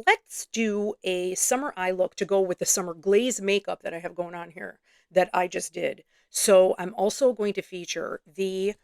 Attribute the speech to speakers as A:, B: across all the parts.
A: let's do a summer eye look to go with the summer glaze makeup that I have going on here that I just did. So I'm also going to feature the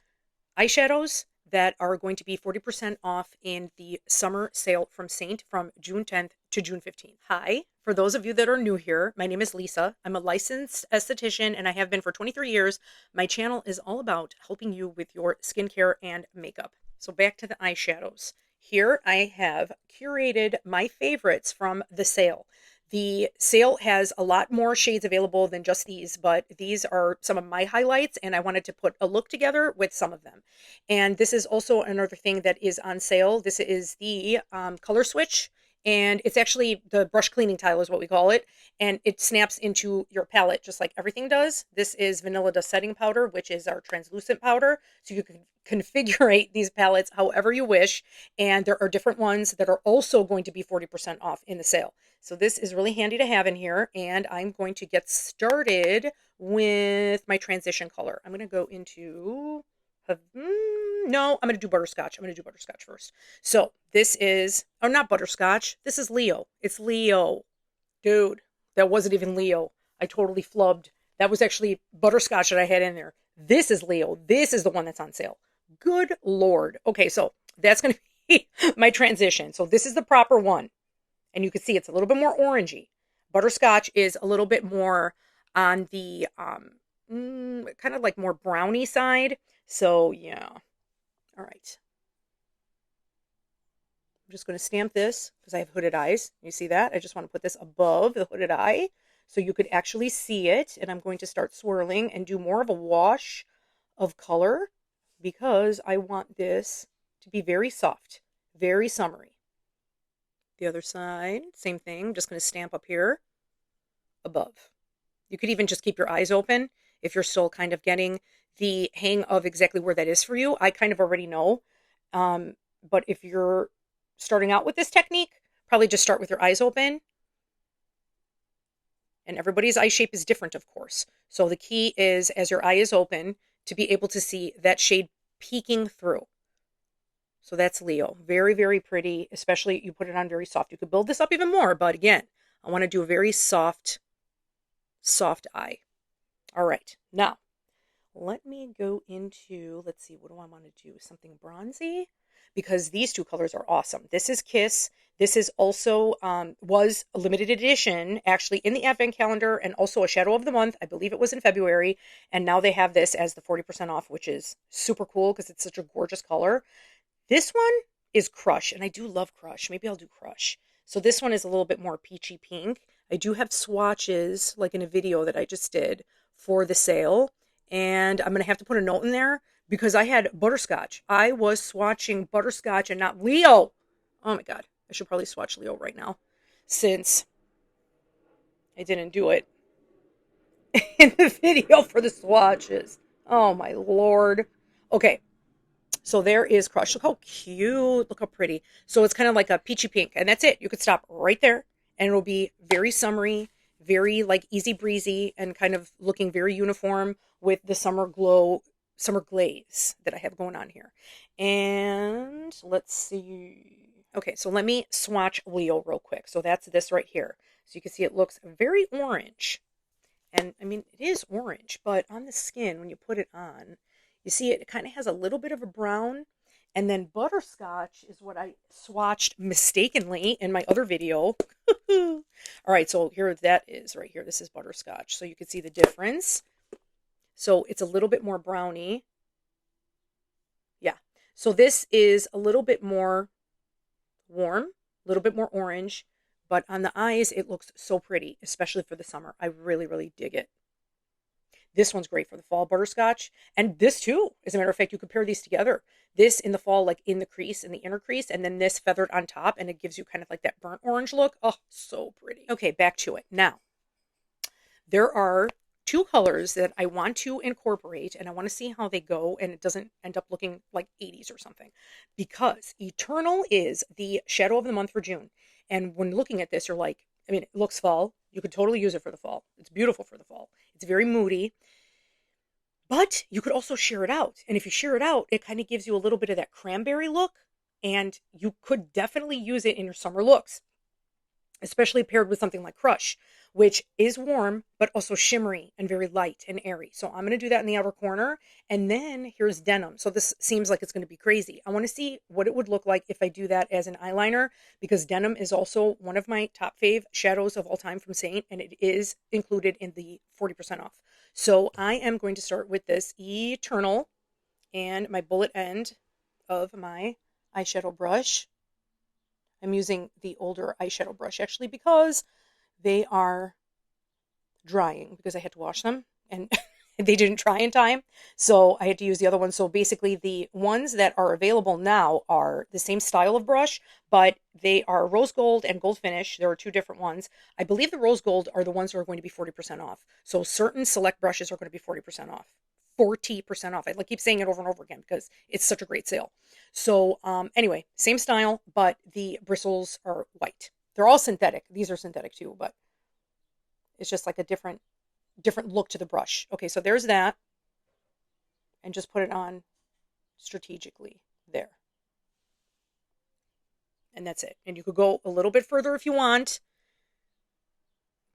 A: eyeshadows that are going to be 40% off in the summer sale from Seint from June 10th to June 15th. Hi, for those of you that are new here, my name is Lisa. I'm a licensed esthetician and I have been for 23 years. My channel is all about helping you with your skincare and makeup. So back to the eyeshadows. Here I have curated my favorites from the sale. The sale has a lot more shades available than just these, but these are some of my highlights, and I wanted to put a look together with some of them. And this is also another thing that is on sale. This is the color switch, and it's actually the brush cleaning tile is what we call it, and it snaps into your palette just like everything does. This is Vanilla Dust Setting Powder, which is our translucent powder, so you can configure these palettes however you wish, and there are different ones that are also going to be 40% off in the sale. So this is really handy to have in here, and I'm going to get started with my transition color. I'm going to go into, no, I'm going to do butterscotch. I'm going to do butterscotch first. So this is, oh, not butterscotch. This is Leo. It's Leo. Dude, that wasn't even Leo. I totally flubbed. That was actually butterscotch that I had in there. This is Leo. This is the one that's on sale. Good Lord. Okay, so that's going to be my transition. So this is the proper one. And you can see it's a little bit more orangey. Butterscotch is a little bit more on the kind of like more brownie side. So yeah. All right. I'm just going to stamp this because I have hooded eyes. You see that? I just want to put this above the hooded eye so you could actually see it. And I'm going to start swirling and do more of a wash of color because I want this to be very soft, very summery. The other side, same thing. I'm just going to stamp up here above. You could even just keep your eyes open if you're still kind of getting the hang of exactly where that is for you. I kind of already know. But if you're starting out with this technique, probably just start with your eyes open. And everybody's eye shape is different, of course. So the key is, as your eye is open, to be able to see that shade peeking through. So that's Leo. Very, very pretty, especially you put it on very soft. You could build this up even more, but again, I want to do a very soft, soft eye. All right, now let me go into, let's see, what do I want to do? Something bronzy? Because these two colors are awesome. This is Kiss. This is also, was a limited edition, actually in the Advent calendar, and also a shadow of the month. I believe it was in February, and now they have this as the 40% off, which is super cool because it's such a gorgeous color. This one is Crush, and I do love Crush. Maybe I'll do Crush. So this one is a little bit more peachy pink. I do have swatches, like in a video that I just did for the sale, and I'm going to have to put a note in there because I had butterscotch. I was swatching butterscotch and not Leo. Oh my God. I should probably swatch Leo right now since I didn't do it in the video for the swatches. Oh my Lord. Okay. So there is Crush. Look how cute. Look how pretty. So it's kind of like a peachy pink. And that's it. You could stop right there. And it'll be very summery, very like easy breezy, and kind of looking very uniform with the summer glow, summer glaze that I have going on here. And let's see. Okay, so let me swatch Leo real quick. So that's this right here. So you can see it looks very orange. And I mean, it is orange, but on the skin, when you put it on, you see it kind of has a little bit of a brown, and then butterscotch is what I swatched mistakenly in my other video. All right, so here that is right here. This is butterscotch, so you can see the difference. So it's a little bit more browny. Yeah, so this is a little bit more warm, a little bit more orange, but on the eyes, it looks so pretty, especially for the summer. I really, really dig it. This one's great for the fall, butterscotch. And this too, as a matter of fact, you could pair these together. This in the fall, like in the crease, in the inner crease, and then this feathered on top, and it gives you kind of like that burnt orange look. Oh, so pretty. Okay, back to it. Now, there are two colors that I want to incorporate, and I want to see how they go, and it doesn't end up looking like 80s or something. Because Eternal is the shadow of the month for June. And when looking at this, you're like, I mean, it looks fall. You could totally use it for the fall. It's beautiful for the fall. It's very moody. But you could also sheer it out. And if you sheer it out, it kind of gives you a little bit of that cranberry look. And you could definitely use it in your summer looks. especially paired with something like Crush, which is warm, but also shimmery and very light and airy. So I'm going to do that in the outer corner. And then here's Denim. So this seems like it's going to be crazy. I want to see what it would look like if I do that as an eyeliner, because Denim is also one of my top fave shadows of all time from Seint, and it is included in the 40% off. So I am going to start with this Eternal and my bullet end of my eyeshadow brush. I'm using the older eyeshadow brush actually because they are drying, because I had to wash them and they didn't dry in time. So I had to use the other one. So basically the ones that are available now are the same style of brush, but they are rose gold and gold finish. There are two different ones. I believe the rose gold are the ones that are going to be 40% off. So certain select brushes are going to be 40% off. 40% off. I keep saying it over and over again because it's such a great sale. So anyway, same style, but the bristles are white. They're all synthetic. These are synthetic too, but it's just like a different look to the brush. Okay, so there's that. And just put it on strategically there. And that's it. And you could go a little bit further if you want.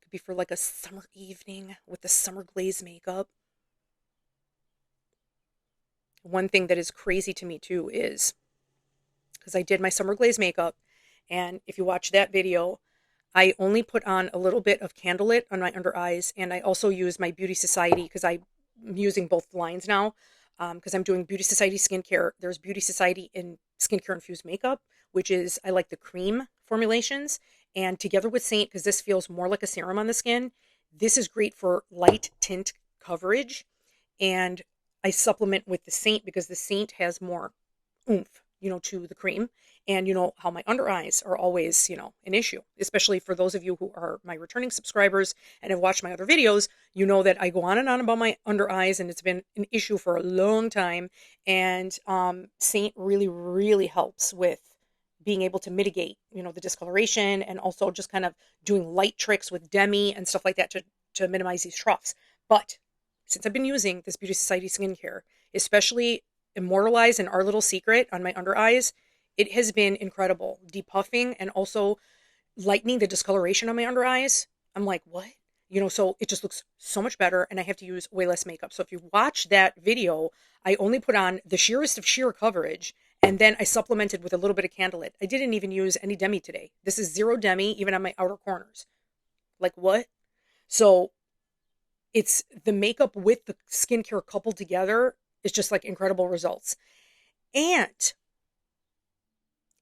A: It could be for like a summer evening with the summer glaze makeup. One thing that is crazy to me too is, because I did my summer glaze makeup, and if you watch that video, I only put on a little bit of Candlelit on my under eyes, and I also use my Beauty Society, because I'm using both lines now, because I'm doing Beauty Society skincare. There's Beauty Society in skincare infused makeup, which is, I like the cream formulations, and together with Seint, because this feels more like a serum on the skin, this is great for light tint coverage, and I supplement with the Seint because the Seint has more oomph, to the cream. And you know how my under eyes are always, an issue, especially for those of you who are my returning subscribers and have watched my other videos. You know that I go on and on about my under eyes, and it's been an issue for a long time. And Seint really, really helps with being able to mitigate, the discoloration, and also just kind of doing light tricks with Demi and stuff like that to minimize these troughs. But since I've been using this Beauty Society skincare, especially Immortalized and Our Little Secret on my under eyes, it has been incredible. Depuffing and also lightening the discoloration on my under eyes. I'm like, what? So it just looks so much better, and I have to use way less makeup. So if you watch that video, I only put on the sheerest of sheer coverage, and then I supplemented with a little bit of Candlelit. I didn't even use any Demi today. This is zero Demi, even on my outer corners. Like, what? So it's the makeup with the skincare coupled together is just like incredible results. And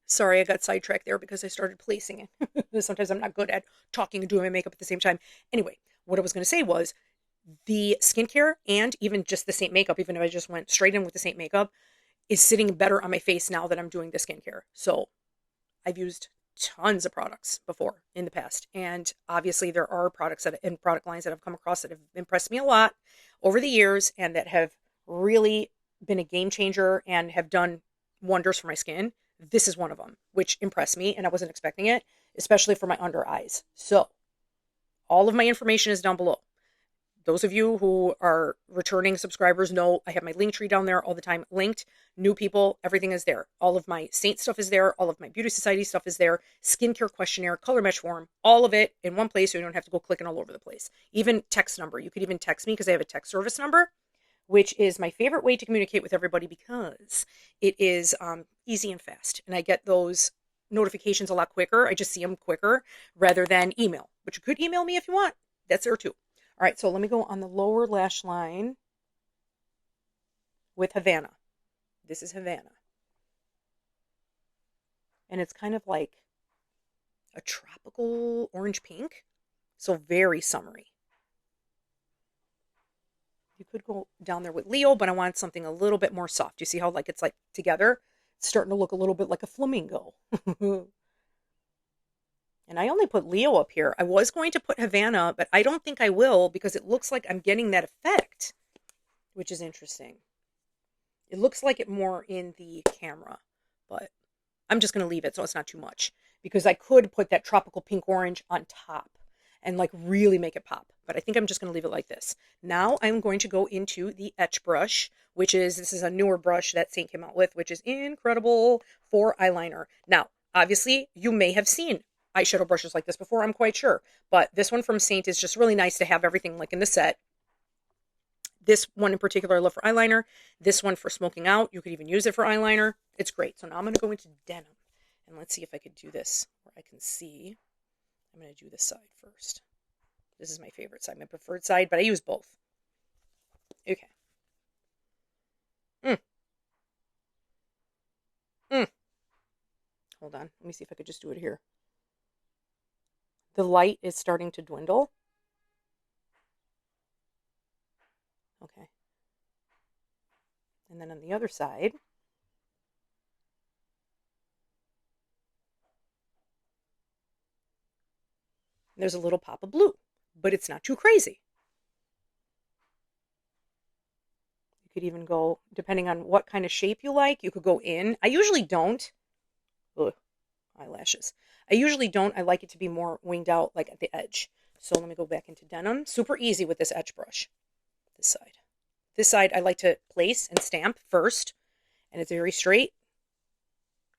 A: sorry, I got sidetracked there because I started placing it. Sometimes I'm not good at talking and doing my makeup at the same time. Anyway, what I was going to say was the skincare and even just the Seint makeup, even if I just went straight in with the Seint makeup, is sitting better on my face now that I'm doing the skincare. So I've used tons of products before in the past, and obviously there are products and product lines that I've come across that have impressed me a lot over the years and that have really been a game changer and have done wonders for my skin. This is one of them, which impressed me, and I wasn't expecting it, especially for my under eyes. So all of my information is down below. Those of you who are returning subscribers know I have my link tree down there all the time linked. New people, everything is there. All of my Seint stuff is there. All of my Beauty Society stuff is there. Skincare questionnaire, color mesh form, all of it in one place so you don't have to go clicking all over the place. Even text number. You could even text me because I have a text service number, which is my favorite way to communicate with everybody because it is easy and fast. And I get those notifications a lot quicker. I just see them quicker rather than email, but you could email me if you want. That's there too. All right, so let me go on the lower lash line with Havana. This is Havana. And it's kind of like a tropical orange pink. So very summery. You could go down there with Leo, but I want something a little bit more soft. You see how it's like together? It's starting to look a little bit like a flamingo. And I only put Leo up here. I was going to put Havana, but I don't think I will because it looks like I'm getting that effect, which is interesting. It looks like it more in the camera, but I'm just going to leave it so it's not too much because I could put that tropical pink orange on top and really make it pop. But I think I'm just going to leave it like this. Now I'm going to go into the Etch Brush, this is a newer brush that Seint came out with, which is incredible for eyeliner. Now, obviously, you may have seen eyeshadow brushes like this before, I'm quite sure. But this one from Seint is just really nice to have everything like in the set. This one in particular I love for eyeliner. This one for smoking out. You could even use it for eyeliner. It's great. So now I'm going to go into Denim. And let's see if I could do this where I can see. I'm going to do this side first. This is my favorite side, my preferred side, but I use both. Okay. Hold on. Let me see if I could just do it here. The light is starting to dwindle. Okay. And then on the other side, there's a little pop of blue, but it's not too crazy. You could even go, depending on what kind of shape you like, you could go in. I usually don't. Ugh, eyelashes. I usually don't. I like it to be more winged out, like at the edge. So let me go back into Denim. Super easy with this edge brush. This side. This side I like to place and stamp first, and it's very straight.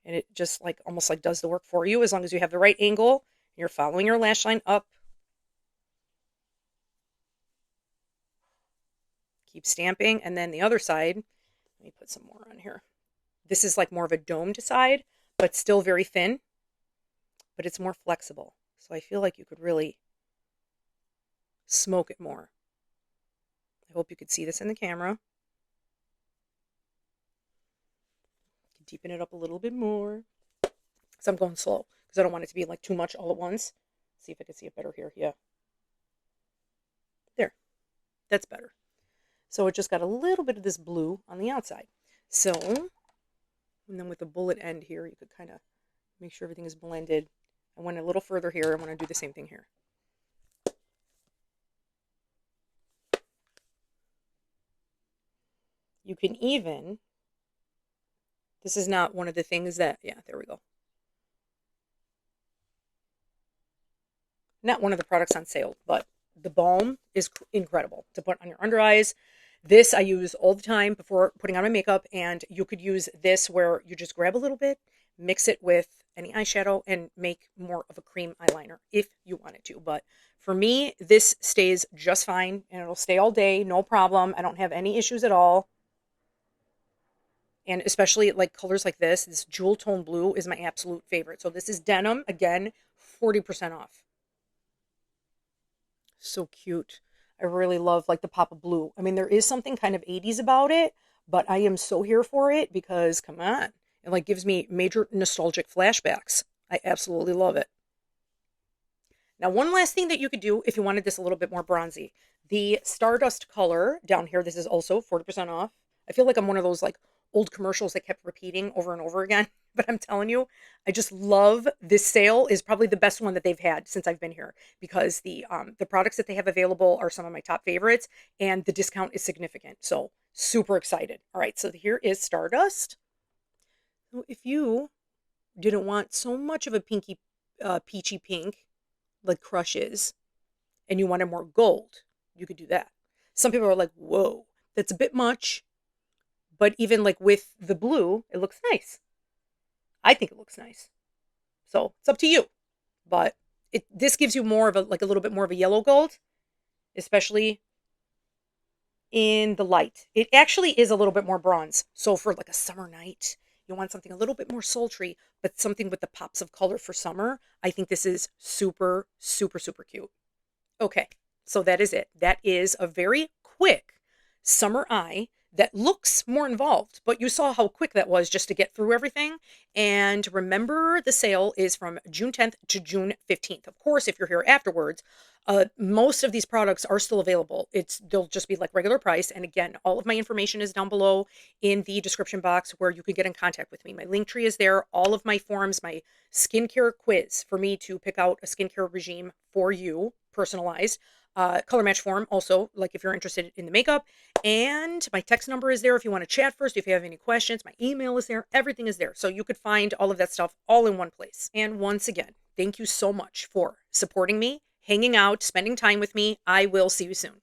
A: And it just like almost like does the work for you as long as you have the right angle. You're following your lash line up. Keep stamping, and then the other side, let me put some more on here. This is like more of a domed side, but still very thin, but it's more flexible. So I feel like you could really smoke it more. I hope you could see this in the camera. Deepen it up a little bit more. So I'm going slow because I don't want it to be like too much all at once. See if I can see it better here. Yeah. There. That's better. So it just got a little bit of this blue on the outside. So, and then with the bullet end here, you could kind of make sure everything is blended. I went a little further here. I want to do the same thing here. You can even, this is not one of the things that, yeah, there we go. Not one of the products on sale, but the balm is incredible to put on your under eyes. This I use all the time before putting on my makeup, and you could use this where you just grab a little bit, mix it with any eyeshadow, and make more of a cream eyeliner if you wanted to. But for me, this stays just fine, and it'll stay all day, no problem. I don't have any issues at all. And especially like colors like this jewel tone blue is my absolute favorite. So this is Denim, again, 40% off. So cute. I really love like the pop of blue. I mean, there is something kind of 80s about it, but I am so here for it because, come on, it like gives me major nostalgic flashbacks. I absolutely love it. Now, one last thing that you could do if you wanted this a little bit more bronzy, the Stardust color down here, this is also 40% off. I feel like I'm one of those like old commercials that kept repeating over and over again, but I'm telling you, I just love this sale. Is probably the best one that they've had since I've been here, because the products that they have available are some of my top favorites, and the discount is significant. So super excited. All right, so here is Stardust. So if you didn't want so much of a pinky, peachy pink like Crush is, and you wanted more gold, you could do that. Some people are like, whoa, that's a bit much. But even like with the blue, it looks nice. I think it looks nice. So it's up to you. But this gives you more of a, like a little bit more of a yellow gold, especially in the light. It actually is a little bit more bronze. So for like a summer night, you want something a little bit more sultry, but something with the pops of color for summer. I think this is super, super, super cute. Okay, so that is it. That is a very quick summer eye that looks more involved, but you saw how quick that was just to get through everything. And remember, the sale is from June 10th to June 15th. Of course, if you're here afterwards, most of these products are still available. They'll just be like regular price. And again, all of my information is down below in the description box where you can get in contact with me. My link tree is there, all of my forms, my skincare quiz for me to pick out a skincare regime for you, personalized. Color match form also, like if you're interested in the makeup, and my text number is there if you want to chat first, if you have any questions. My email is there, everything is there, so you could find all of that stuff all in one place. And once again, thank you so much for supporting me, hanging out, spending time with me. I will see you soon.